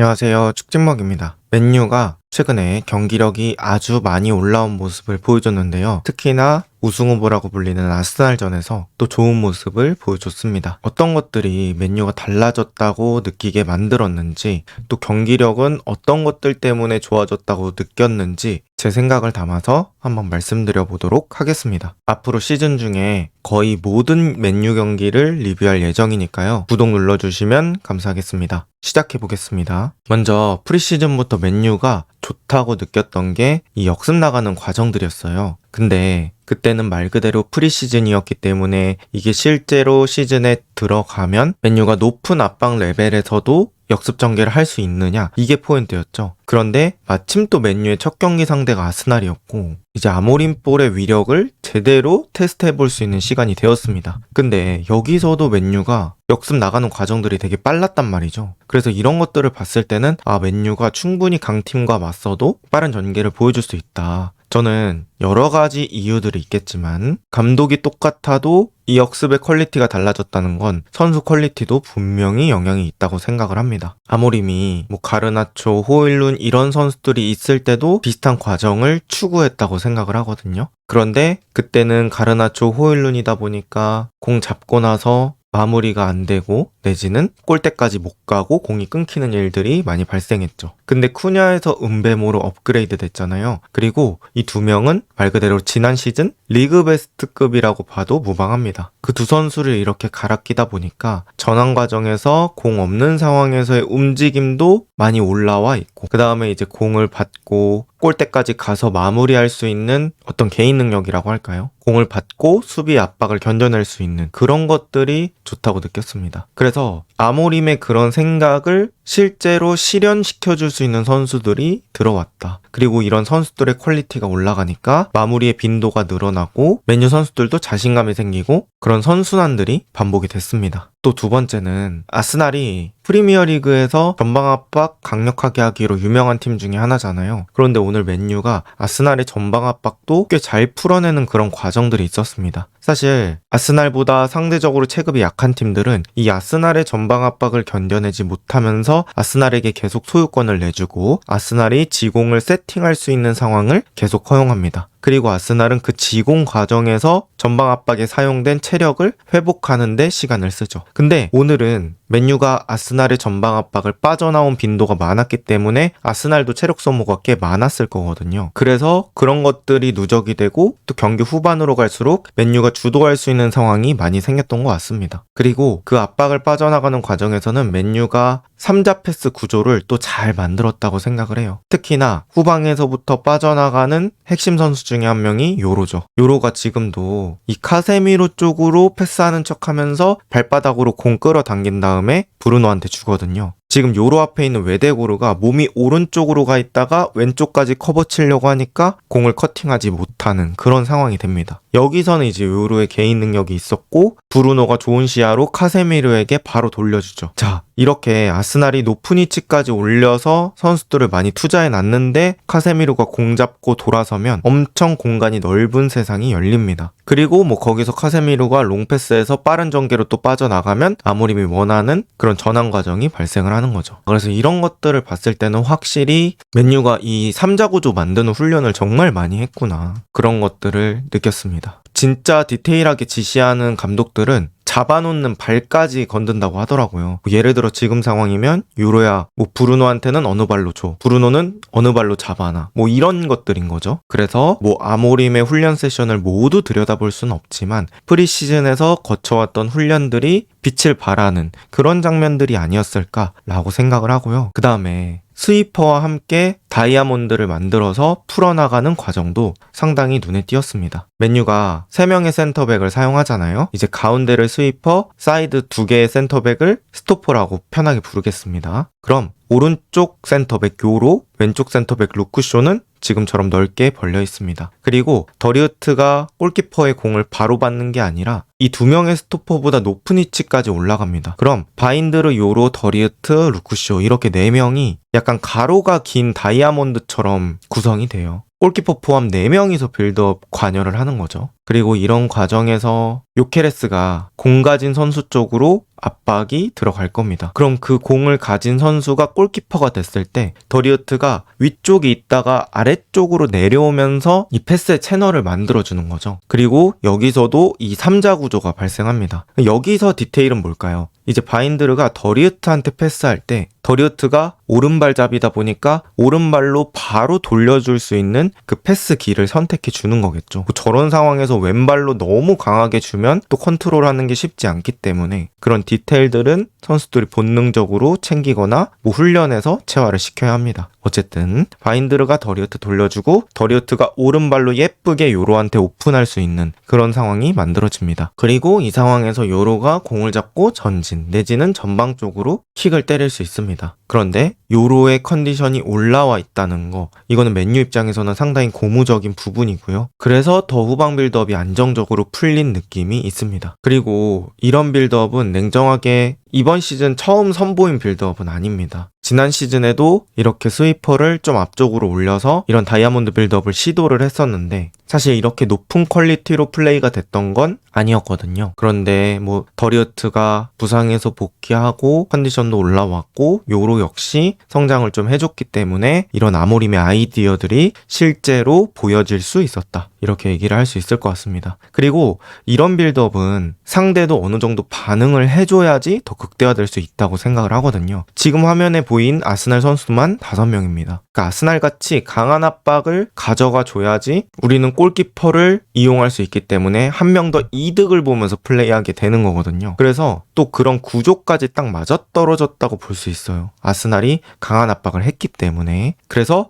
안녕하세요. 축진먹입니다. 맨유가 최근에 경기력이 아주 많이 올라온 모습을 보여줬는데요. 특히나 우승 후보라고 불리는 아스날전에서 또 좋은 모습을 보여줬습니다. 어떤 것들이 맨유가 달라졌다고 느끼게 만들었는지, 또 경기력은 어떤 것들 때문에 좋아졌다고 느꼈는지 제 생각을 담아서 한번 말씀드려 보도록 하겠습니다. 앞으로 시즌 중에 거의 모든 맨유 경기를 리뷰할 예정이니까요. 구독 눌러주시면 감사하겠습니다. 시작해 보겠습니다. 먼저 프리시즌부터 맨유가 좋다고 느꼈던 게 이 역습 나가는 과정들이었어요. 근데 그때는 말 그대로 프리시즌이었기 때문에 이게 실제로 시즌에 들어가면 맨유가 높은 압박 레벨에서도 역습 전개를 할 수 있느냐, 이게 포인트였죠. 그런데 마침 또 맨유의 첫 경기 상대가 아스날이었고 이제 아모림 볼의 위력을 제대로 테스트해 볼 수 있는 시간이 되었습니다. 근데 여기서도 맨유가 역습 나가는 과정들이 되게 빨랐단 말이죠. 그래서 이런 것들을 봤을 때는 맨유가 충분히 강팀과 맞서도 빠른 전개를 보여줄 수 있다. 저는 여러 가지 이유들이 있겠지만 감독이 똑같아도 이 역습의 퀄리티가 달라졌다는 건 선수 퀄리티도 분명히 영향이 있다고 생각을 합니다. 아모림이 가르나초, 호일룬 이런 선수들이 있을 때도 비슷한 과정을 추구했다고 생각을 하거든요. 그런데 그때는 가르나초, 호일룬이다 보니까 공 잡고 나서 마무리가 안 되고 내지는 골대까지 못 가고 공이 끊기는 일들이 많이 발생했죠. 근데 쿠냐에서 은베모로 업그레이드 됐잖아요. 그리고 이 두 명은 말 그대로 지난 시즌 리그 베스트급이라고 봐도 무방합니다. 그 두 선수를 이렇게 갈아 끼다 보니까 전환 과정에서 공 없는 상황에서의 움직임도 많이 올라와 있고, 그 다음에 이제 공을 받고 골대까지 가서 마무리할 수 있는 어떤 개인 능력이라고 할까요? 공을 받고 수비 압박을 견뎌낼 수 있는 그런 것들이 좋다고 느꼈습니다. 그래서 아모림의 그런 생각을 실제로 실현시켜줄 수 있는 선수들이 들어왔다. 그리고 이런 선수들의 퀄리티가 올라가니까 마무리의 빈도가 늘어나고 맨유 선수들도 자신감이 생기고 그런 선순환들이 반복이 됐습니다. 또 두 번째는 아스날이 프리미어리그에서 전방 압박 강력하게 하기로 유명한 팀 중에 하나잖아요. 그런데 오늘 맨유가 아스날의 전방 압박도 꽤 잘 풀어내는 그런 과정들이 있었습니다. 사실 아스날보다 상대적으로 체급이 약한 팀들은 이 아스날의 전방 압박을 견뎌내지 못하면서 아스날에게 계속 소유권을 내주고 아스날이 지공을 세팅할 수 있는 상황을 계속 허용합니다. 그리고 아스날은 그 지공 과정에서 전방 압박에 사용된 체력을 회복하는 데 시간을 쓰죠. 근데 오늘은 맨유가 아스날의 전방 압박을 빠져나온 빈도가 많았기 때문에 아스날도 체력 소모가 꽤 많았을 거거든요. 그래서 그런 것들이 누적이 되고 또 경기 후반으로 갈수록 맨유가 주도할 수 있는 상황이 많이 생겼던 것 같습니다. 그리고 그 압박을 빠져나가는 과정에서는 맨유가 3자 패스 구조를 또 잘 만들었다고 생각을 해요. 특히나 후방에서부터 빠져나가는 핵심 선수 중에 한 명이 요로죠. 요로가 지금도 이 카세미로 쪽으로 패스하는 척하면서 발바닥으로 공 끌어당긴 다음에 브루노한테 주거든요. 지금 요로 앞에 있는 웨데고르가 몸이 오른쪽으로 가 있다가 왼쪽까지 커버 치려고 하니까 공을 커팅하지 못하는 그런 상황이 됩니다. 여기서는 이제 요로의 개인 능력이 있었고 브루노가 좋은 시야로 카세미르에게 바로 돌려주죠. 자, 이렇게 아스날이 높은 위치까지 올려서 선수들을 많이 투자해 놨는데 카세미르가 공 잡고 돌아서면 엄청 공간이 넓은 세상이 열립니다. 그리고 거기서 카세미르가 롱패스에서 빠른 전개로 또 빠져나가면 아모림이 원하는 그런 전환 과정이 발생을 하는 거죠. 그래서 이런 것들을 봤을 때는 확실히 맨유가 이 3자 구조 만드는 훈련을 정말 많이 했구나, 그런 것들을 느꼈습니다. 진짜 디테일하게 지시하는 감독들은 잡아놓는 발까지 건든다고 하더라고요. 예를 들어 지금 상황이면 요로야 브루노한테는 어느 발로 줘, 브루노는 어느 발로 잡아놔, 이런 것들인 거죠. 그래서 아모림의 훈련 세션을 모두 들여다볼 수는 없지만 프리시즌에서 거쳐왔던 훈련들이 빛을 발하는 그런 장면들이 아니었을까라고 생각을 하고요. 그 다음에 스위퍼와 함께 다이아몬드를 만들어서 풀어나가는 과정도 상당히 눈에 띄었습니다. 맨유가 3명의 센터백을 사용하잖아요. 이제 가운데를 스위퍼, 사이드 2개의 센터백을 스토퍼라고 편하게 부르겠습니다. 그럼 오른쪽 센터백 요로, 왼쪽 센터백 루크쇼는 지금처럼 넓게 벌려 있습니다. 그리고 더리우트가 골키퍼의 공을 바로 받는 게 아니라 이 두 명의 스토퍼보다 높은 위치까지 올라갑니다. 그럼 바인드르, 요로, 더리우트, 루크쇼 이렇게 4명이 약간 가로가 긴 다이아몬드처럼 구성이 돼요. 골키퍼 포함 4명이서 빌드업 관여를 하는 거죠. 그리고 이런 과정에서 요케레스가 공 가진 선수 쪽으로 압박이 들어갈 겁니다. 그럼 그 공을 가진 선수가 골키퍼가 됐을 때 더리우트가 위쪽에 있다가 아래쪽으로 내려오면서 이 패스의 채널을 만들어주는 거죠. 그리고 여기서도 이 3자 구조가 발생합니다. 여기서 디테일은 뭘까요? 이제 바인드르가 더리우트한테 패스할 때 더리우트가 오른발잡이다 보니까 오른발로 바로 돌려줄 수 있는 그 패스 길을 선택해 주는 거겠죠. 저런 상황에서 왼발로 너무 강하게 주면 또 컨트롤하는 게 쉽지 않기 때문에 그런 디테일들은 선수들이 본능적으로 챙기거나 뭐 훈련해서 체화를 시켜야 합니다. 어쨌든 바인드르가 더리우트 돌려주고 더리우트가 오른발로 예쁘게 요로한테 오픈할 수 있는 그런 상황이 만들어집니다. 그리고 이 상황에서 요로가 공을 잡고 전진 내지는 전방 쪽으로 킥을 때릴 수 있습니다. 그런데 요로의 컨디션이 올라와 있다는 거, 이거는 맨유 입장에서는 상당히 고무적인 부분이고요. 그래서 더 후방 빌드업이 안정적으로 풀린 느낌이 있습니다. 그리고 이런 빌드업은 냉정하게 이번 시즌 처음 선보인 빌드업은 아닙니다. 지난 시즌에도 이렇게 스위퍼를 좀 앞쪽으로 올려서 이런 다이아몬드 빌드업을 시도를 했었는데 사실 이렇게 높은 퀄리티로 플레이가 됐던 건 아니었거든요. 그런데 뭐 더리우트가 부상에서 복귀하고 컨디션도 올라왔고 요로 역시 성장을 좀 해줬기 때문에 이런 아모림의 아이디어들이 실제로 보여질 수 있었다. 이렇게 얘기를 할 수 있을 것 같습니다. 그리고 이런 빌드업은 상대도 어느 정도 반응을 해줘야지 더 극대화될 수 있다고 생각을 하거든요. 지금 화면에 보인 아스날 선수만 5명입니다. 그러니까 아스날같이 강한 압박을 가져가 줘야지 우리는 골키퍼를 이용할 수 있기 때문에 한 명 더 이득을 보면서 플레이하게 되는 거거든요. 그래서 또 그런 구조까지 딱 맞아떨어졌다고 볼 수 있어요. 아스날이 강한 압박을 했기 때문에. 그래서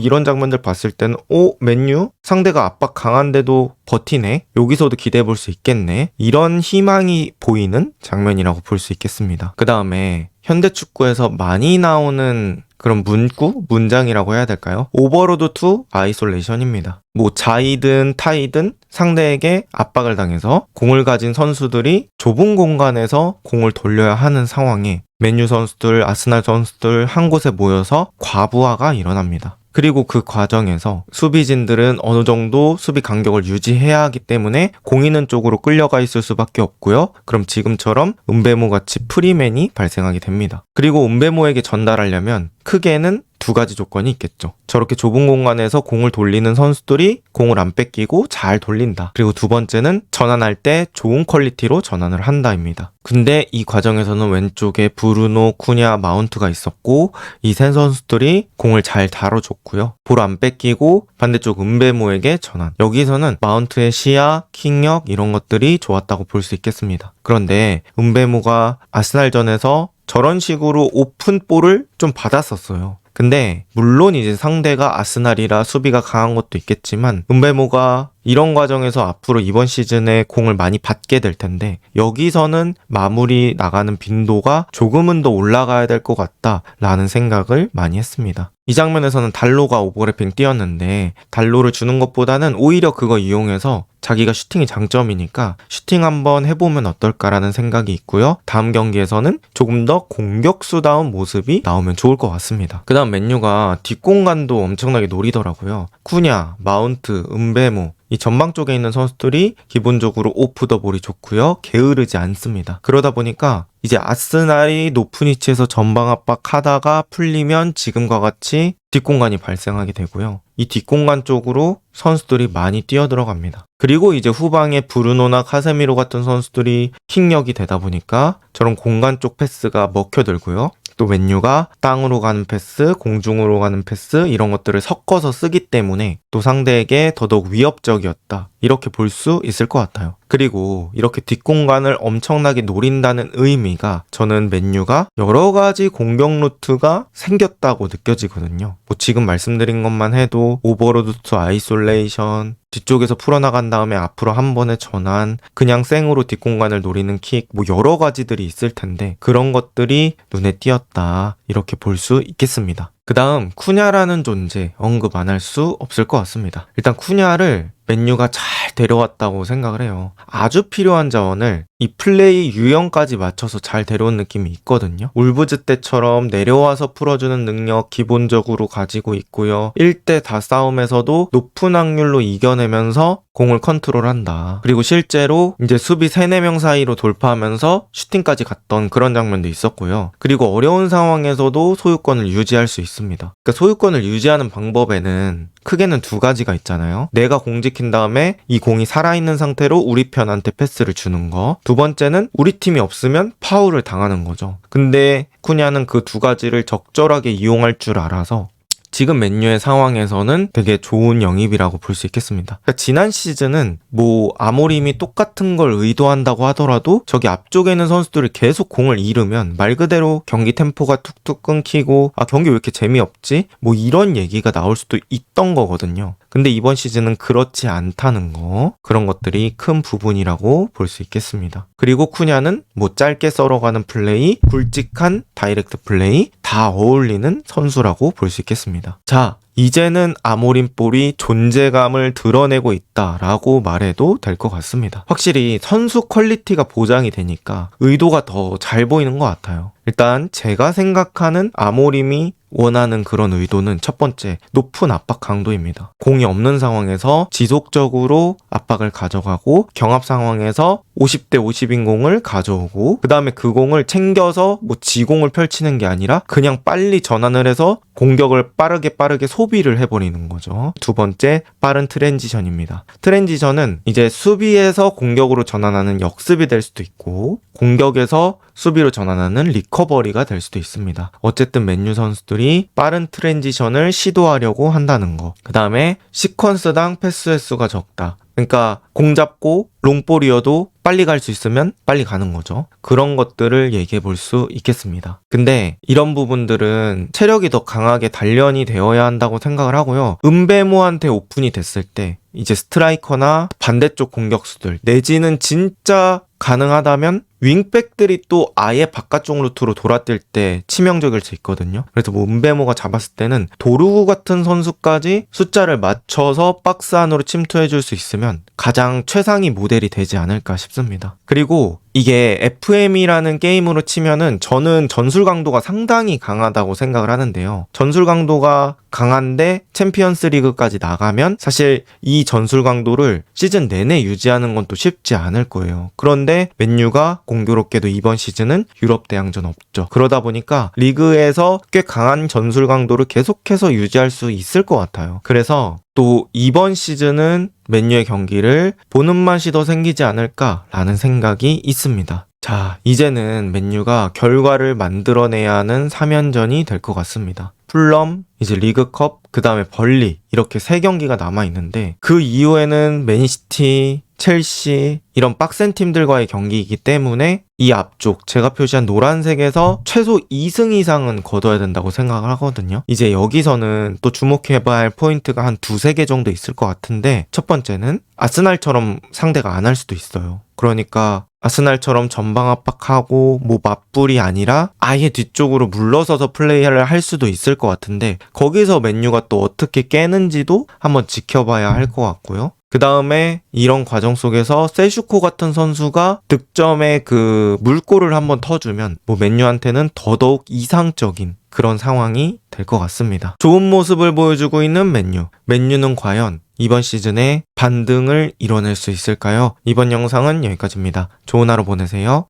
이런 장면들 봤을 때는 맨유 상대가 압박 강한데도 버티네? 여기서도 기대해 볼 수 있겠네? 이런 희망이 보이는 장면이라고 볼 수 있겠습니다. 그 다음에 현대축구에서 많이 나오는 그런 문장이라고 해야 될까요? 오버로드 투 아이솔레이션입니다. 뭐 자이든 타이든 상대에게 압박을 당해서 공을 가진 선수들이 좁은 공간에서 공을 돌려야 하는 상황에 맨유 선수들, 아스날 선수들 한 곳에 모여서 과부하가 일어납니다. 그리고 그 과정에서 수비진들은 어느 정도 수비 간격을 유지해야 하기 때문에 공 있는 쪽으로 끌려가 있을 수밖에 없고요. 그럼 지금처럼 은베모 같이 프리맨이 발생하게 됩니다. 그리고 은베모에게 전달하려면 크게는 2가지 조건이 있겠죠. 저렇게 좁은 공간에서 공을 돌리는 선수들이 공을 안 뺏기고 잘 돌린다. 그리고 2번째는 전환할 때 좋은 퀄리티로 전환을 한다입니다. 근데 이 과정에서는 왼쪽에 브루노, 쿠냐, 마운트가 있었고 이 세 선수들이 공을 잘 다뤄줬고요. 볼 안 뺏기고 반대쪽 은베모에게 전환. 여기서는 마운트의 시야, 킥력 이런 것들이 좋았다고 볼 수 있겠습니다. 그런데 은베모가 아스날전에서 저런 식으로 오픈 볼을 좀 받았었어요. 근데 물론 이제 상대가 아스날이라 수비가 강한 것도 있겠지만 은베모가 이런 과정에서 앞으로 이번 시즌에 공을 많이 받게 될 텐데 여기서는 마무리 나가는 빈도가 조금은 더 올라가야 될 것 같다라는 생각을 많이 했습니다. 이 장면에서는 달로가 오버래핑 뛰었는데 달로를 주는 것보다는 오히려 그거 이용해서 자기가 슈팅이 장점이니까 슈팅 한번 해보면 어떨까라는 생각이 있고요. 다음 경기에서는 조금 더 공격수다운 모습이 나오면 좋을 것 같습니다. 그 다음 맨유가 뒷공간도 엄청나게 노리더라고요. 쿠냐, 마운트, 은베모 이 전방 쪽에 있는 선수들이 기본적으로 오프 더 볼이 좋고요. 게으르지 않습니다. 그러다 보니까 이제 아스날이 높은 위치에서 전방 압박하다가 풀리면 지금과 같이 뒷공간이 발생하게 되고요. 이 뒷공간 쪽으로 선수들이 많이 뛰어들어갑니다. 그리고 이제 후방에 브루노나 카세미로 같은 선수들이 킥력이 되다 보니까 저런 공간 쪽 패스가 먹혀들고요. 또 맨유가 땅으로 가는 패스, 공중으로 가는 패스 이런 것들을 섞어서 쓰기 때문에 또 상대에게 더더욱 위협적이었다. 이렇게 볼 수 있을 것 같아요. 그리고 이렇게 뒷공간을 엄청나게 노린다는 의미가 저는 맨유가 여러 가지 공격 루트가 생겼다고 느껴지거든요. 뭐 지금 말씀드린 것만 해도 오버로드 투 아이솔레이션, 뒤쪽에서 풀어나간 다음에 앞으로 한 번의 전환, 그냥 생으로 뒷공간을 노리는 킥, 뭐 여러 가지들이 있을 텐데 그런 것들이 눈에 띄었다. 이렇게 볼 수 있겠습니다. 그 다음 쿠냐라는 존재 언급 안 할 수 없을 것 같습니다. 일단 쿠냐를 맨유가 잘 데려왔다고 생각을 해요. 아주 필요한 자원을 이 플레이 유형까지 맞춰서 잘 데려온 느낌이 있거든요. 울브즈 때처럼 내려와서 풀어주는 능력 기본적으로 가지고 있고요. 1대 다 싸움에서도 높은 확률로 이겨내면서 공을 컨트롤한다. 그리고 실제로 이제 수비 3, 4명 사이로 돌파하면서 슈팅까지 갔던 그런 장면도 있었고요. 그리고 어려운 상황에서도 소유권을 유지할 수 있습니다. 그러니까 소유권을 유지하는 방법에는 크게는 2가지가 있잖아요. 내가 공 지킨 다음에 이 공이 살아있는 상태로 우리 편한테 패스를 주는 거. 2번째는 우리 팀이 없으면 파울을 당하는 거죠. 근데 쿠냐는 그 2가지를 적절하게 이용할 줄 알아서 지금 맨유의 상황에서는 되게 좋은 영입이라고 볼 수 있겠습니다. 그러니까 지난 시즌은 뭐 아모림이 똑같은 걸 의도한다고 하더라도 저기 앞쪽에 있는 선수들이 계속 공을 잃으면 말 그대로 경기 템포가 툭툭 끊기고 경기 왜 이렇게 재미없지? 뭐 이런 얘기가 나올 수도 있던 거거든요. 근데 이번 시즌은 그렇지 않다는 거, 그런 것들이 큰 부분이라고 볼 수 있겠습니다. 그리고 쿠냐는 뭐 짧게 썰어가는 플레이, 굵직한 다이렉트 플레이 다 어울리는 선수라고 볼 수 있겠습니다. 자, 이제는 아모림 볼이 존재감을 드러내고 있다라고 말해도 될 것 같습니다. 확실히 선수 퀄리티가 보장이 되니까 의도가 더 잘 보이는 것 같아요. 일단 제가 생각하는 아모림이 원하는 그런 의도는 첫 번째, 높은 압박 강도입니다. 공이 없는 상황에서 지속적으로 압박을 가져가고 경합 상황에서 50대 50인 공을 가져오고 그 다음에 그 공을 챙겨서 뭐 지공을 펼치는 게 아니라 그냥 빨리 전환을 해서 공격을 빠르게 소비를 해버리는 거죠. 2번째, 빠른 트랜지션입니다. 트랜지션은 이제 수비에서 공격으로 전환하는 역습이 될 수도 있고 공격에서 수비로 전환하는 리커버리가 될 수도 있습니다. 어쨌든 맨유 선수들이 빠른 트랜지션을 시도하려고 한다는 거. 그 다음에 시퀀스당 패스 횟수가 적다. 그러니까 공 잡고 롱볼이어도 빨리 갈 수 있으면 빨리 가는 거죠. 그런 것들을 얘기해 볼 수 있겠습니다. 근데 이런 부분들은 체력이 더 강하게 단련이 되어야 한다고 생각을 하고요. 은배모한테 오픈이 됐을 때 이제 스트라이커나 반대쪽 공격수들 내지는 진짜 가능하다면 윙백들이 또 아예 바깥쪽 루트로 돌아뛸 때 치명적일 수 있거든요. 그래서 뭐 은배모가 잡았을 때는 도루구 같은 선수까지 숫자를 맞춰서 박스 안으로 침투해 줄 수 있으면 가장 최상위 모델이 되지 않을까 싶습니다. 그리고 이게 FM이라는 게임으로 치면은 저는 전술 강도가 상당히 강하다고 생각을 하는데요. 전술 강도가 강한데 챔피언스 리그까지 나가면 사실 이 전술 강도를 시즌 내내 유지하는 건 또 쉽지 않을 거예요. 그런데 맨유가 공교롭게도 이번 시즌은 유럽 대항전 없죠. 그러다 보니까 리그에서 꽤 강한 전술 강도를 계속해서 유지할 수 있을 것 같아요. 그래서 또 이번 시즌은 맨유의 경기를 보는 맛이 더 생기지 않을까라는 생각이 있습니다. 자, 이제는 맨유가 결과를 만들어내야 하는 3연전이 될 것 같습니다. 풀럼, 이제 리그컵, 그 다음에 벌리 이렇게 3경기가 남아있는데 그 이후에는 맨시티, 첼시 이런 빡센 팀들과의 경기이기 때문에 이 앞쪽 제가 표시한 노란색에서 최소 2승 이상은 거둬야 된다고 생각을 하거든요. 이제 여기서는 또 주목해봐야 할 포인트가 한 2-3개 정도 있을 것 같은데 첫 번째는 아스날처럼 상대가 안 할 수도 있어요. 그러니까 아스날처럼 전방 압박하고 뭐 맞불이 아니라 아예 뒤쪽으로 물러서서 플레이를 할 수도 있을 것 같은데 거기서 맨유가 또 어떻게 깨는지도 한번 지켜봐야 할 것 같고요. 그 다음에 이런 과정 속에서 세슈코 같은 선수가 득점의 그 물꼬를 한번 터주면 뭐 맨유한테는 더더욱 이상적인 그런 상황이 될 것 같습니다. 좋은 모습을 보여주고 있는 맨유. 맨유는 과연 이번 시즌에 반등을 이뤄낼 수 있을까요? 이번 영상은 여기까지입니다. 좋은 하루 보내세요.